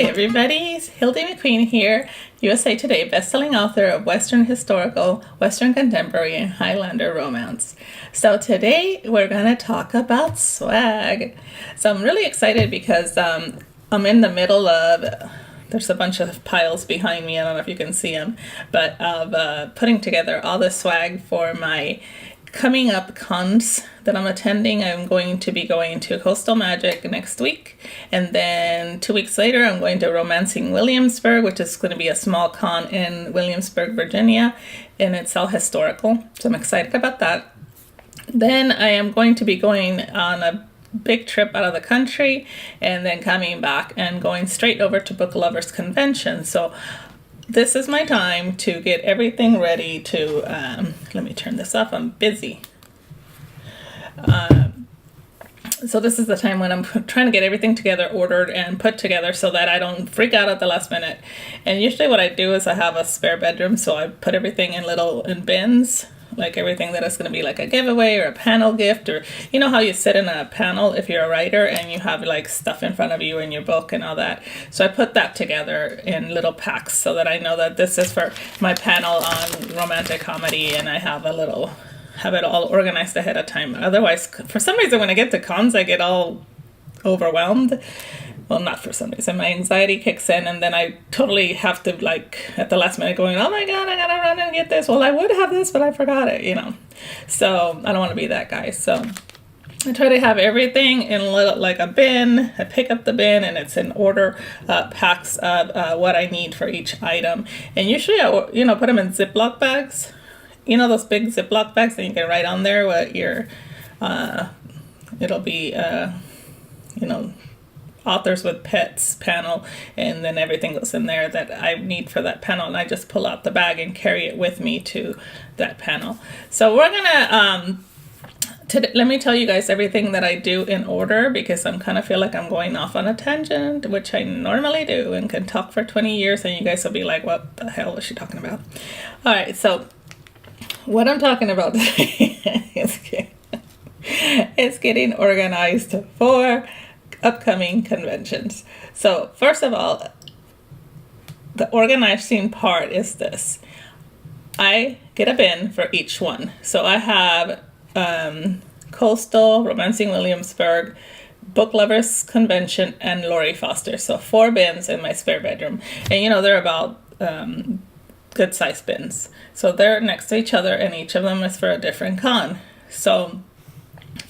everybody, Hildie McQueen here, USA Today bestselling author of Western historical, Western contemporary, and Highlander romance. So today we're going to talk about swag. So I'm really excited because I'm in the middle of, there's a bunch of piles behind me, I don't know if you can see them, but of putting together all the swag for my coming up cons that I'm attending. I'm going to be going to Coastal Magic next week, and then 2 weeks later I'm going to Romancing Williamsburg, which is going to be a small con in Williamsburg, Virginia, and it's all historical, so I'm excited about that. Then I am going to be going on a big trip out of the country and then coming back and going straight over to Book Lovers Convention. So this is my time to get everything ready to, let me turn this off, I'm busy. So this is the time when I'm trying to get everything together, ordered and put together so that I don't freak out at the last minute. And usually what I do is I have a spare bedroom, so I put everything in bins, like everything that is going to be like a giveaway or a panel gift, or you know how you sit in a panel if you're a writer and you have like stuff in front of you in your book and all that. So I put that together in little packs so that I know that this is for my panel on romantic comedy, and I have it all organized ahead of time. Otherwise, for some reason when I get to cons I get all overwhelmed. Well, not for some reason. My anxiety kicks in, and then I totally have to, like, at the last minute going, oh my god, I gotta run and get this. Well, I would have this, but I forgot it, you know. So I don't want to be that guy. So I try to have everything in like a bin. I pick up the bin, and it's in order, packs of what I need for each item. And usually I, put them in Ziploc bags. You know those big Ziploc bags that you can write on there what your, it'll be, authors with pets panel, and then everything goes in there that I need for that panel, and I just pull out the bag and carry it with me to that panel. So we're gonna let me tell you guys everything that I do in order, because I'm kind of feel like I'm going off on a tangent, which I normally do and can talk for 20 years and you guys will be like, what the hell was she talking about? All right, so what I'm talking about today is getting organized for upcoming conventions. So first of all, the organizing part is this. I get a bin for each one. So I have Coastal, Romancing Williamsburg, Book Lovers Convention, and Lori Foster. So 4 bins in my spare bedroom. And they're about good size bins. So they're next to each other, and each of them is for a different con. So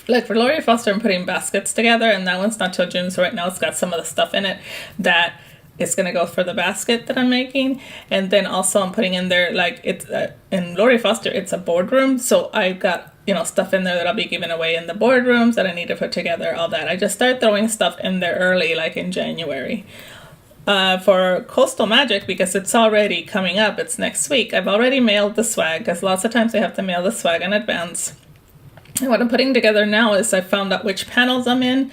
like for Lori Foster, I'm putting baskets together, and that one's not till June, so right now it's got some of the stuff in it that is going to go for the basket that I'm making. And then also I'm putting in there, like, it's in Lori Foster, it's a boardroom, so I've got stuff in there that I'll be giving away in the boardrooms that I need to put together, all that. I just start throwing stuff in there early, like in January. For Coastal Magic, because it's already coming up, it's next week, I've already mailed the swag, because lots of times I have to mail the swag in advance. And what I'm putting together now is I found out which panels I'm in.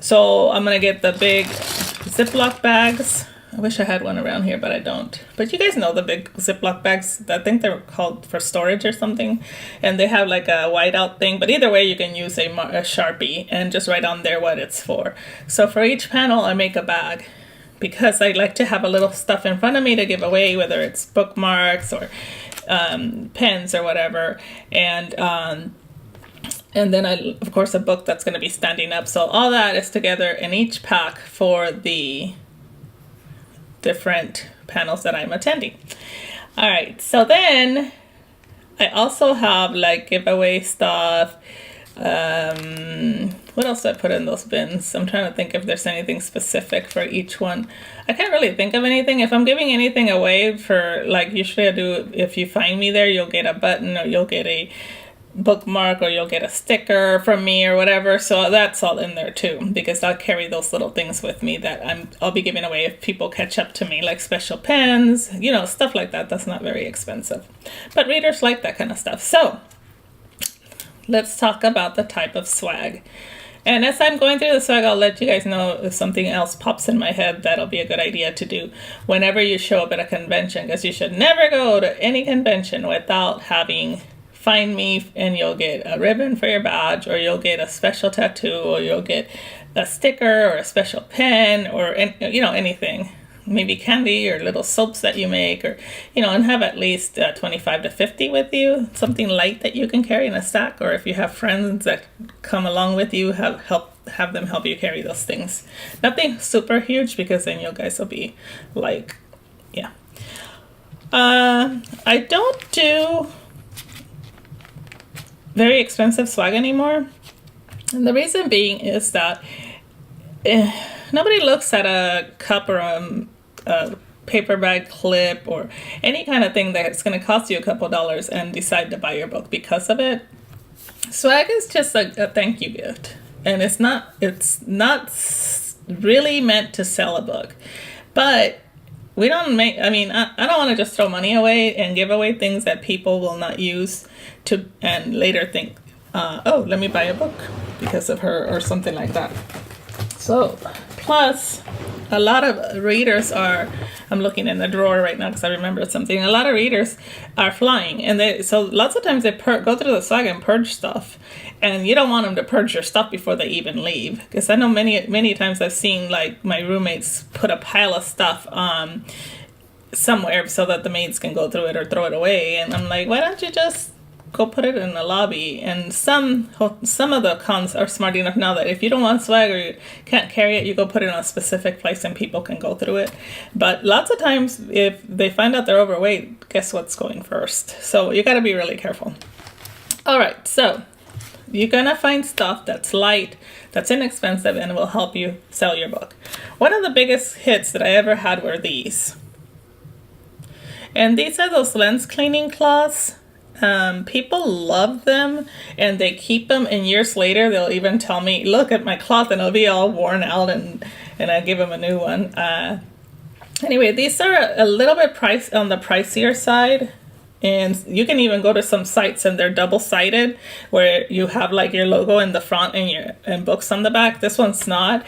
So I'm going to get the big Ziploc bags. I wish I had one around here, but I don't. But you guys know the big Ziploc bags. I think they're called for storage or something. And they have like a whiteout thing. But either way, you can use a Sharpie and just write on there what it's for. So for each panel, I make a bag, because I like to have a little stuff in front of me to give away, whether it's bookmarks or pens or whatever. And then of course, a book that's going to be standing up. So all that is together in each pack for the different panels that I'm attending. All right, so then I also have like giveaway stuff. What else did I put in those bins? I'm trying to think if there's anything specific for each one. I can't really think of anything. If I'm giving anything away for, like, usually I do, if you find me there, you'll get a button, or you'll get a bookmark, or you'll get a sticker from me or whatever. So that's all in there too, because I'll carry those little things with me that I'll be giving away if people catch up to me, like special pens, stuff like that. That's not very expensive, but readers like that kind of stuff. So let's talk about the type of swag. And as I'm going through the swag, I'll let you guys know if something else pops in my head that'll be a good idea to do whenever you show up at a convention, because you should never go to any convention without having find me and you'll get a ribbon for your badge, or you'll get a special tattoo, or you'll get a sticker or a special pen, or anything. Maybe candy or little soaps that you make, or and have at least 25 to 50 with you, something light that you can carry in a stack. Or if you have friends that come along with you, have them help you carry those things. Nothing super huge, because then you guys will be like, yeah. I don't do very expensive swag anymore, and the reason being is that nobody looks at a cup or a paper bag clip or any kind of thing that's going to cost you a couple dollars and decide to buy your book because of it. Swag is just a thank you gift, and it's not really meant to sell a book. But we don't make, I don't want to just throw money away and give away things that people will not use and later think, oh, let me buy a book because of her, or something like that. So, plus, a lot of readers I'm looking in the drawer right now because I remembered something. A lot of readers are flying, and so lots of times they go through the swag and purge stuff, and you don't want them to purge your stuff before they even leave. Because I know many times I've seen, like, my roommates put a pile of stuff somewhere so that the maids can go through it or throw it away, and I'm like, why don't you just go put it in the lobby? And some of the cons are smart enough now that if you don't want swag or you can't carry it, you go put it in a specific place and people can go through it. But lots of times, if they find out they're overweight, guess what's going first? So you got to be really careful. All right, so you're gonna find stuff that's light, that's inexpensive, and will help you sell your book. One of the biggest hits that I ever had were these, and these are those lens cleaning cloths. People love them, and they keep them, and years later they'll even tell me, look at my cloth, and it'll be all worn out, and I give them a new one. Anyway, these are a little bit on the pricier side, and you can even go to some sites and they're double-sided, where you have like your logo in the front and books on the back. This one's not.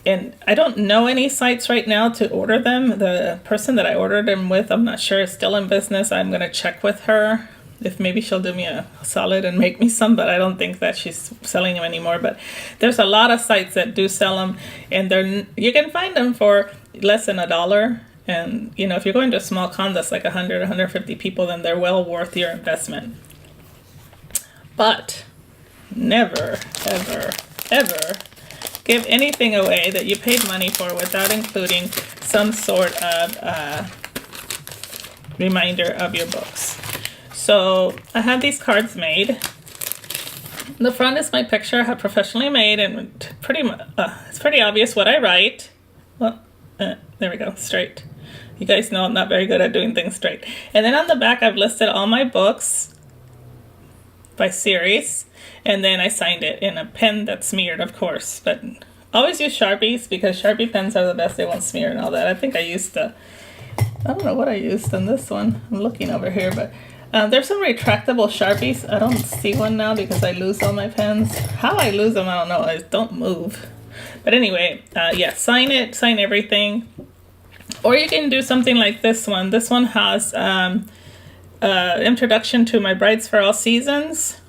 And I don't know any sites right now to order them. The person that I ordered them with, I'm not sure, is still in business. I'm going to check with her if maybe she'll do me a solid and make me some, but I don't think that she's selling them anymore. But there's a lot of sites that do sell them, and you can find them for less than $1. And, if you're going to a small con that's like 100, 150 people, then they're well worth your investment. But never, ever, ever give anything away that you paid money for without including some sort of reminder of your books. So I had these cards made. The front is my picture I have professionally made, and it's pretty obvious what I write. Well, there we go, straight. You guys know I'm not very good at doing things straight. And then on the back, I've listed all my books by series, and then I signed it in a pen that's smeared, of course. But always use Sharpies, because Sharpie pens are the best. They won't smear and all that. I think I used I don't know what I used on this one. I'm looking over here, but there's some retractable Sharpies. I don't see one now because I lose all my pens. How I lose them, I don't know. I don't move. But anyway, yeah, sign it, sign everything. Or you can do something like this one. This one has introduction to my Brides for All Seasons,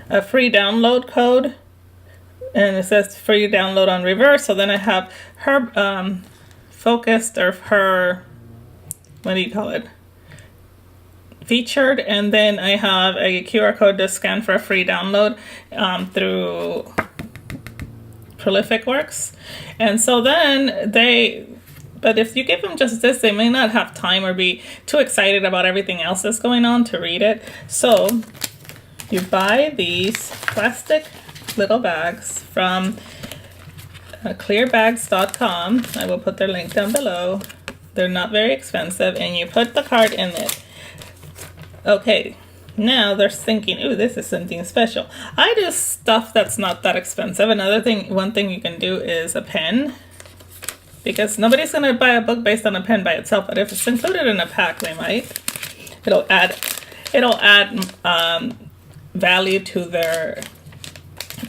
a free download code, and it says free download on reverse. So then I have her focused, or her, what do you call it, featured, and then I have a QR code to scan for a free download through Prolific Works. And so then but if you give them just this, they may not have time or be too excited about everything else that's going on to read it. So you buy these plastic little bags from clearbags.com. I will put their link down below. They're not very expensive, and you put the card in it. Okay, now they're thinking, ooh, this is something special. I do stuff that's not that expensive. One thing you can do is a pen, because nobody's going to buy a book based on a pen by itself, but if it's included in a pack, they might. It'll add value to their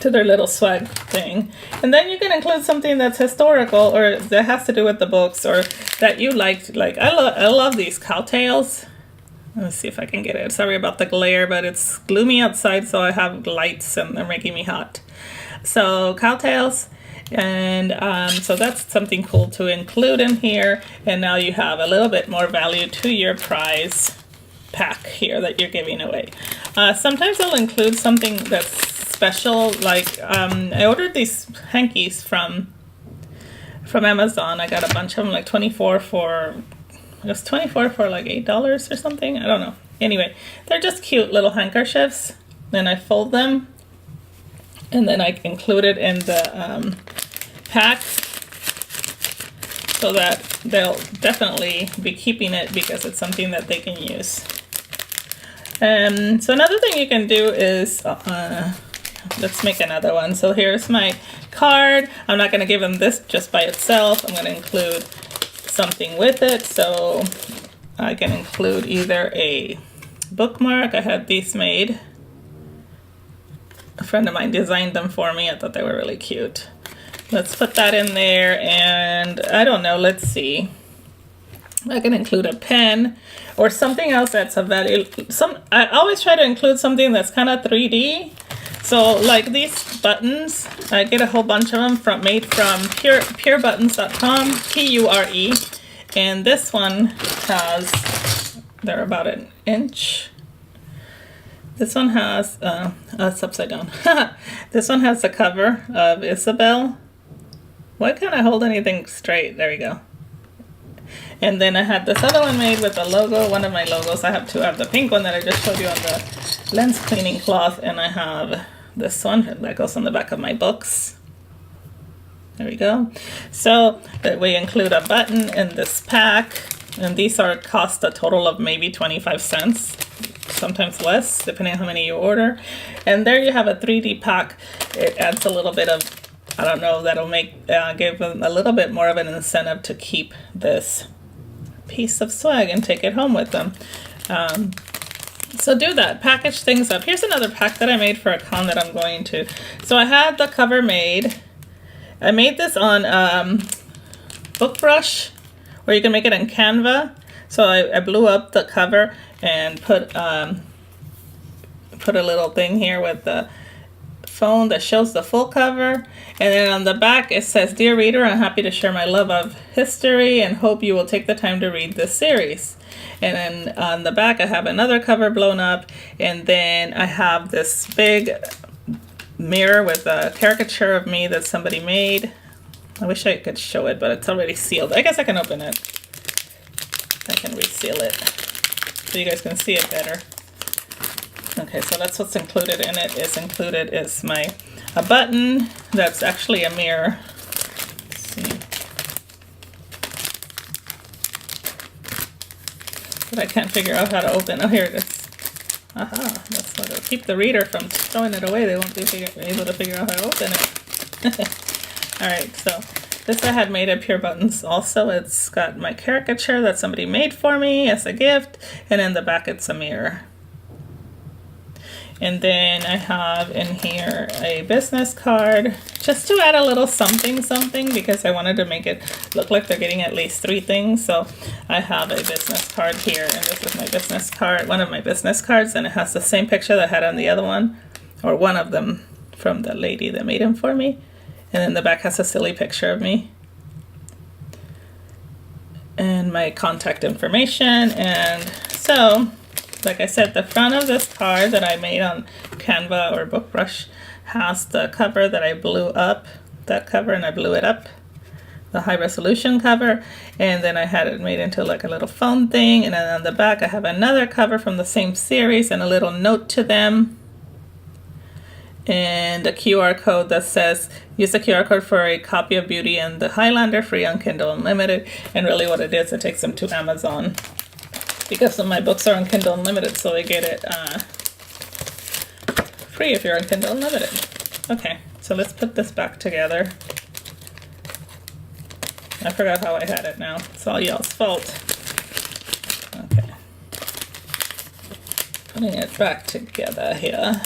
little swag thing. And then you can include something that's historical, or that has to do with the books, or that you liked. Like I love these cowtails. Let's see if I can get it. Sorry about the glare, but it's gloomy outside, so I have lights and they're making me hot. So cowtails, and so that's something cool to include in here. And now you have a little bit more value to your prize pack here that you're giving away. Sometimes I'll include something that's special, like I ordered these hankies from Amazon. I got a bunch of them, like 24 for, it was 24 for like $8 or something. I don't know. Anyway, they're just cute little handkerchiefs. Then I fold them, and then I include it in the pack so that they'll definitely be keeping it because it's something that they can use. So another thing you can do is, let's make another one. So here's my card. I'm not going to give them this just by itself. I'm going to include something with it. So I can include either a bookmark. I had these made. A friend of mine designed them for me. I thought they were really cute. Let's put that in there, and I don't know, let's see. I can include a pen or something else that's a value. I always try to include something that's kind of 3D. So like these buttons, I get a whole bunch of them made from purebuttons.com, Pure. And this one has, they're about an inch. This one has, it's upside down. This one has the cover of Isabel. Why can't I hold anything straight? There we go. And then I had this other one made with a logo, one of my logos. I have two. I have the pink one that I just showed you on the lens cleaning cloth, and I have this one that goes on the back of my books. There we go. So we include a button in this pack, and these cost a total of maybe 25 cents, sometimes less, depending on how many you order. And there you have a 3D pack. It adds a little bit of, I don't know, that'll give them a little bit more of an incentive to keep this piece of swag and take it home with them. So do that, package things up. Here's another pack that I made for a con that I'm going to. So I had the cover made. I made this on book brush, where you can make it in Canva. So I blew up the cover and put a little thing here with the phone that shows the full cover, and then on the back it says, "Dear reader, I'm happy to share my love of history and hope you will take the time to read this series." And then on the back I have another cover blown up, and then I have this big mirror with a caricature of me that somebody made. I wish I could show it, but it's already sealed. I guess I can open it. I can reseal it so you guys can see it better. Okay, so that's what's included in it. Is a button that's actually a mirror. Let's see. But I can't figure out how to open. Oh, here it is. Aha, that's what it'll keep the reader from throwing it away. They won't be able to figure out how to open it. All right, so this I had made at Pure Buttons also. It's got my caricature that somebody made for me as a gift, and in the back it's a mirror. And then I have in here a business card, just to add a little something, because I wanted to make it look like they're getting at least 3 things. So I have a business card here, and this is my business card, one of my business cards, and it has the same picture that I had on the other one, or one of them, from the lady that made them for me. And then the back has a silly picture of me. And my contact information. And so, like I said, the front of this card that I made on Canva or book brush has the cover that I blew up, that cover, and I blew it up, the high resolution cover, and then I had it made into like a little phone thing. And then on the back I have another cover from the same series and a little note to them, and a QR code that says, use the QR code for a copy of Beauty and the Highlander, free on Kindle Unlimited. And really what it is, it takes them to Amazon, because some of my books are on Kindle Unlimited, so they get it free if you're on Kindle Unlimited. Okay, so let's put this back together. I forgot how I had it now. It's all y'all's fault. Okay. Putting it back together here.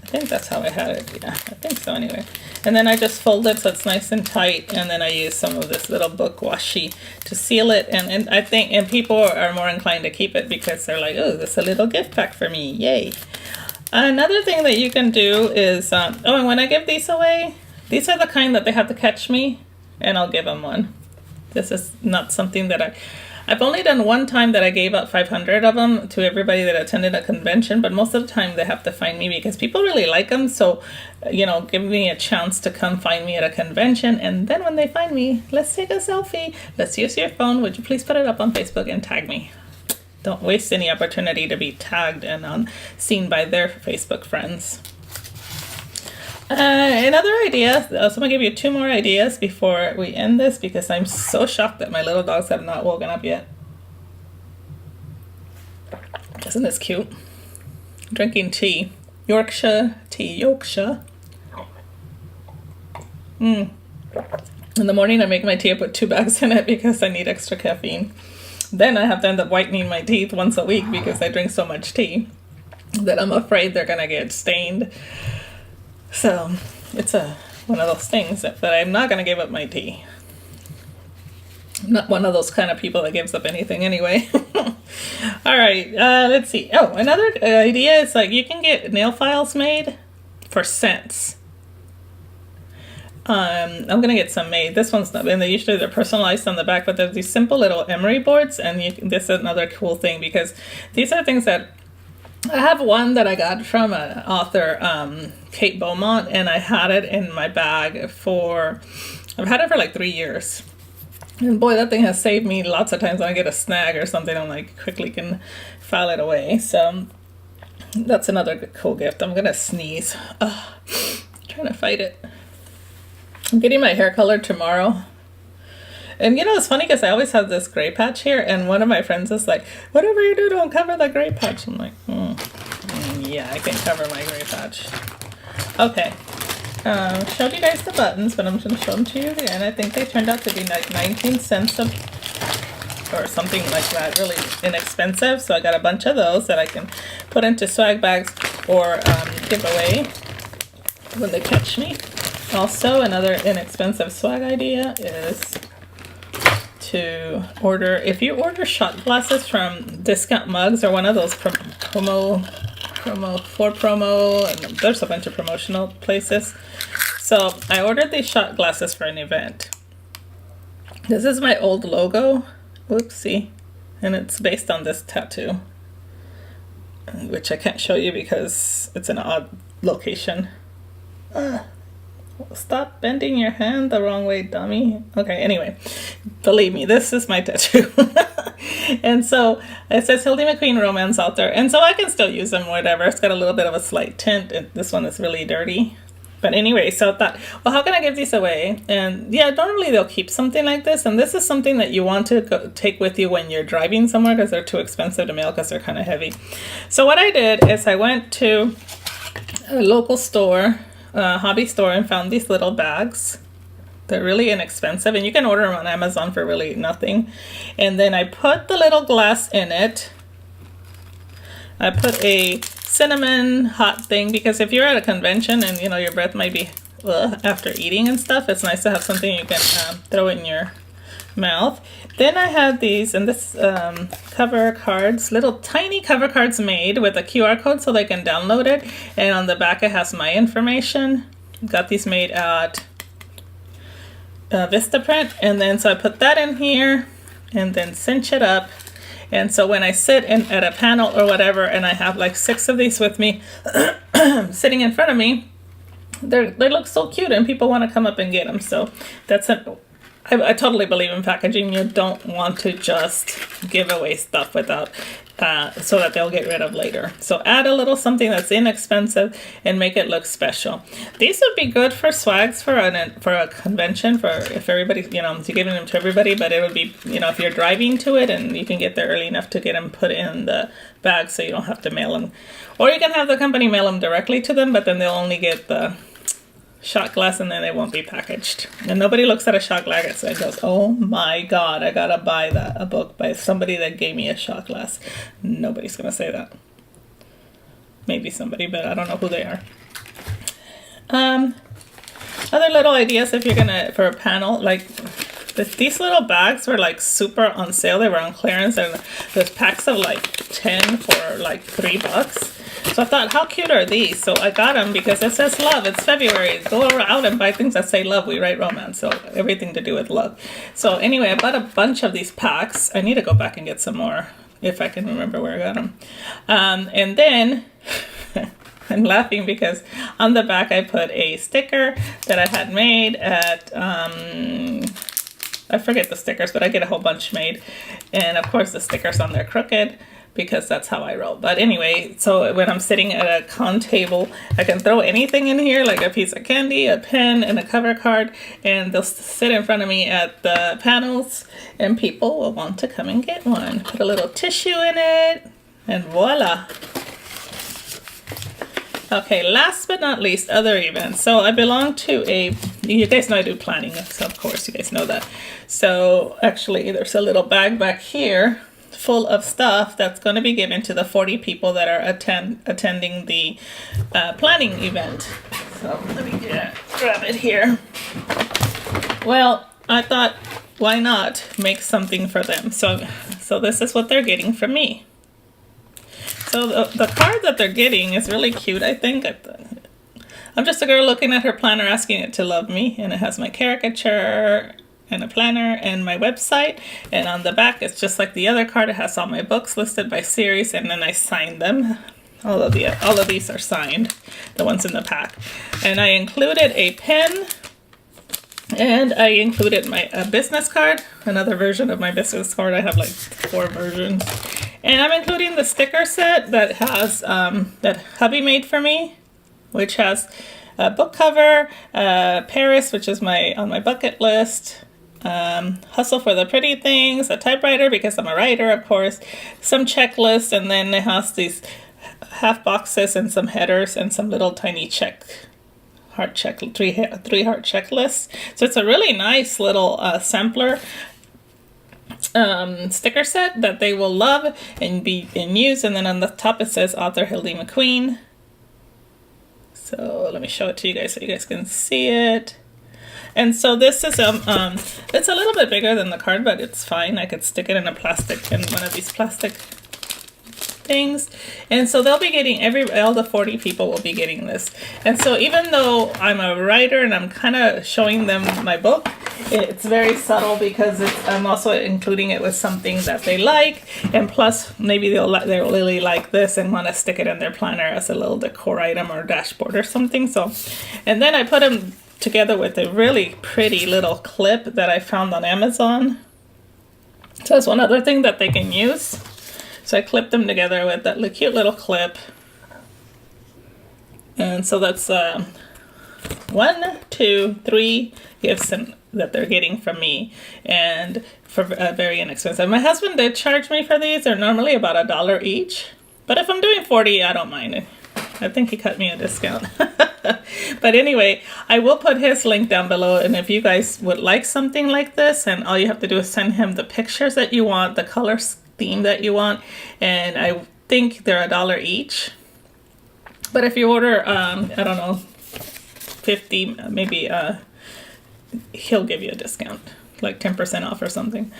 I think that's how I had it. Yeah, I think so anyway. And then I just fold it so it's nice and tight, and then I use some of this little book washi to seal it. And I think, and people are more inclined to keep it because they're like, oh, this is a little gift pack for me, yay. Another thing that you can do is, oh, and when I give these away, these are the kind that they have to catch me, and I'll give them one. This is not something that I've only done one time that I gave out 500 of them to everybody that attended a convention, but most of the time they have to find me because people really like them. So, you know, give me a chance to come find me at a convention. And then when they find me, let's take a selfie. Let's use your phone. Would you please put it up on Facebook and tag me? Don't waste any opportunity to be tagged and seen by their Facebook friends. Another idea, so I'm going to give you 2 more ideas before we end this because I'm so shocked that my little dogs have not woken up yet. Isn't this cute? Drinking tea. Yorkshire tea, Yorkshire. In the morning I make my tea, I put 2 bags in it because I need extra caffeine. Then I have to end up whitening my teeth once a week because I drink so much tea that I'm afraid they're going to get stained. So it's one of those things that I'm not going to give up my tea. I'm not one of those kind of people that gives up anything anyway. All right, let's see. Oh, another idea is like you can get nail files made for cents. I'm going to get some made. This one's not, and they're personalized on the back, but there's these simple little emery boards, and this is another cool thing because these are things that I have one that I got from an author, Kate Beaumont, and I had it in my bag I've had it for like 3 years. And boy, that thing has saved me lots of times when I get a snag or something, I'm like quickly can file it away. So that's another cool gift. I'm going to sneeze. Trying to fight it. I'm getting my hair colored tomorrow. And you know, it's funny because I always have this gray patch here, and one of my friends is like, whatever you do, don't cover the gray patch. I'm like, yeah, I can cover my gray patch. Okay. Showed you guys the buttons, but I'm going to show them to you again. I think they turned out to be like 19 cents or something like that, really inexpensive. So I got a bunch of those that I can put into swag bags or give away when they catch me. Also, another inexpensive swag idea is to order, if you order shot glasses from Discount Mugs or one of those promo, and there's a bunch of promotional places. So I ordered these shot glasses for an event. This is my old logo, whoopsie, and it's based on this tattoo, which I can't show you because it's an odd location. Stop bending your hand the wrong way, dummy. Okay, anyway, believe me, this is my tattoo. And so it says Hildie McQueen Romance Author. And so I can still use them, whatever. It's got a little bit of a slight tint. And this one is really dirty. But anyway, so I thought, well, how can I give these away? And yeah, normally they'll keep something like this. And this is something that you want to take with you when you're driving somewhere because they're too expensive to mail because they're kind of heavy. So what I did is I went to a local store, hobby store, and found these little bags. They're really inexpensive, and you can order them on Amazon for really nothing. And then I put the little glass in it. I put a cinnamon hot thing because if you're at a convention and you know your breath might be after eating and stuff, it's nice to have something you can throw in your mouth. Then I had these, and this cover cards, little tiny cover cards made with a QR code so they can download it. And on the back it has my information. Got these made at Vistaprint, and then so I put that in here and then cinch it up. And so when I sit at a panel or whatever, and I have like 6 of these with me sitting in front of me, they look so cute, and people want to come up and get them. So that's I totally believe in packaging. You don't want to just give away stuff without so that they'll get rid of later. So add a little something that's inexpensive and make it look special. These would be good for swags for a convention, for if everybody, you know, you're giving them to everybody, but it would be, you know, if you're driving to it and you can get there early enough to get them put in the bag so you don't have to mail them. Or you can have the company mail them directly to them, but then they'll only get the shot glass and then they won't be packaged. And nobody looks at a shot glass and goes, oh my god, I gotta buy a book by somebody that gave me a shot glass. Nobody's gonna say that. Maybe somebody, but I don't know who they are. Other little ideas if you're gonna, for a panel, like these little bags were like super on sale. They were on clearance, and there's packs of like 10 for like $3. So I thought, how cute are these? So I got them because it says love. It's February. Go out and buy things that say love. We write romance, so everything to do with love. So anyway, I bought a bunch of these packs. I need to go back and get some more if I can remember where I got them. And then I'm laughing because on the back I put a sticker that I had made at, I forget the stickers, but I get a whole bunch made. And of course the stickers on there crooked, because that's how I roll. But anyway, so when I'm sitting at a con table, I can throw anything in here, like a piece of candy, a pen, and a cover card, and they'll sit in front of me at the panels, and people will want to come and get one. Put a little tissue in it, and voila. Okay, last but not least, other events. So I belong to you guys know I do planning, so of course you guys know that. So actually there's a little bag back here full of stuff that's going to be given to the 40 people that are attending the planning event. So let me grab it here. Well, I thought, why not make something for them? So this is what they're getting from me. So the card that they're getting is really cute, I think. I'm just a girl looking at her planner, asking it to love me, and it has my caricature and a planner and my website, and on the back it's just like the other card. It has all my books listed by series, and then I signed them. All of these are signed, the ones in the pack. And I included a pen, and I included my business card, another version of my business card. I have like 4 versions. And I'm including the sticker set that has that hubby made for me, which has a book cover, Paris, which is on my bucket list, hustle for the pretty things, a typewriter because I'm a writer, of course, some checklists, and then it has these half boxes and some headers and some little tiny three heart checklists. So it's a really nice little sampler sticker set that they will love and be in use. And then on the top it says author Hildie McQueen. So let me show it to you guys so you guys can see it. And so this is it's a little bit bigger than the card, but it's fine. I could stick it in one of these plastic things. And so they'll be getting all the 40 people will be getting this. And so even though I'm a writer and I'm kind of showing them my book, it's very subtle because I'm also including it with something that they like, and plus maybe they'll really like this and want to stick it in their planner as a little decor item or dashboard or something. So, and then I put them together with a really pretty little clip that I found on Amazon. So that's one other thing that they can use. So I clipped them together with that cute little clip. And so that's 1, 2, 3 gifts that they're getting from me, and for very inexpensive. My husband did charge me for these. They're normally about $1 each, but if I'm doing 40, I don't mind it. I think he cut me a discount. But anyway, I will put his link down below, and if you guys would like something like this, and all you have to do is send him the pictures that you want, the color theme that you want, and I think they're $1 each. But if you order, I don't know, 50, maybe he'll give you a discount, like 10% off or something.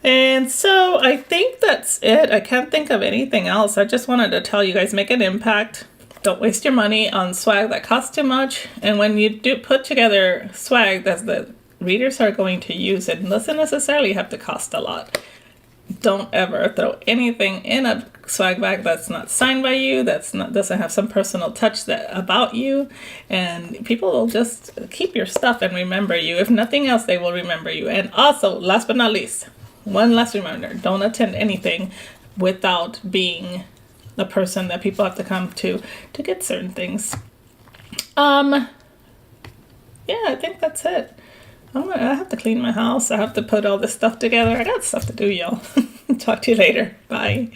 And so I think that's it. I can't think of anything else. I just wanted to tell you guys, make an impact. Don't waste your money on swag that costs too much. And when you do put together swag that the readers are going to use, it doesn't necessarily have to cost a lot. Don't ever throw anything in a swag bag that's not signed by you, doesn't have some personal touch about you, and people will just keep your stuff and remember you. If nothing else, they will remember you. And also, last but not least, one last reminder: don't attend anything without being the person that people have to come to get certain things. Yeah, I think that's it. I have to clean my house. I have to put all this stuff together. I got stuff to do, y'all. Talk to you later. Bye.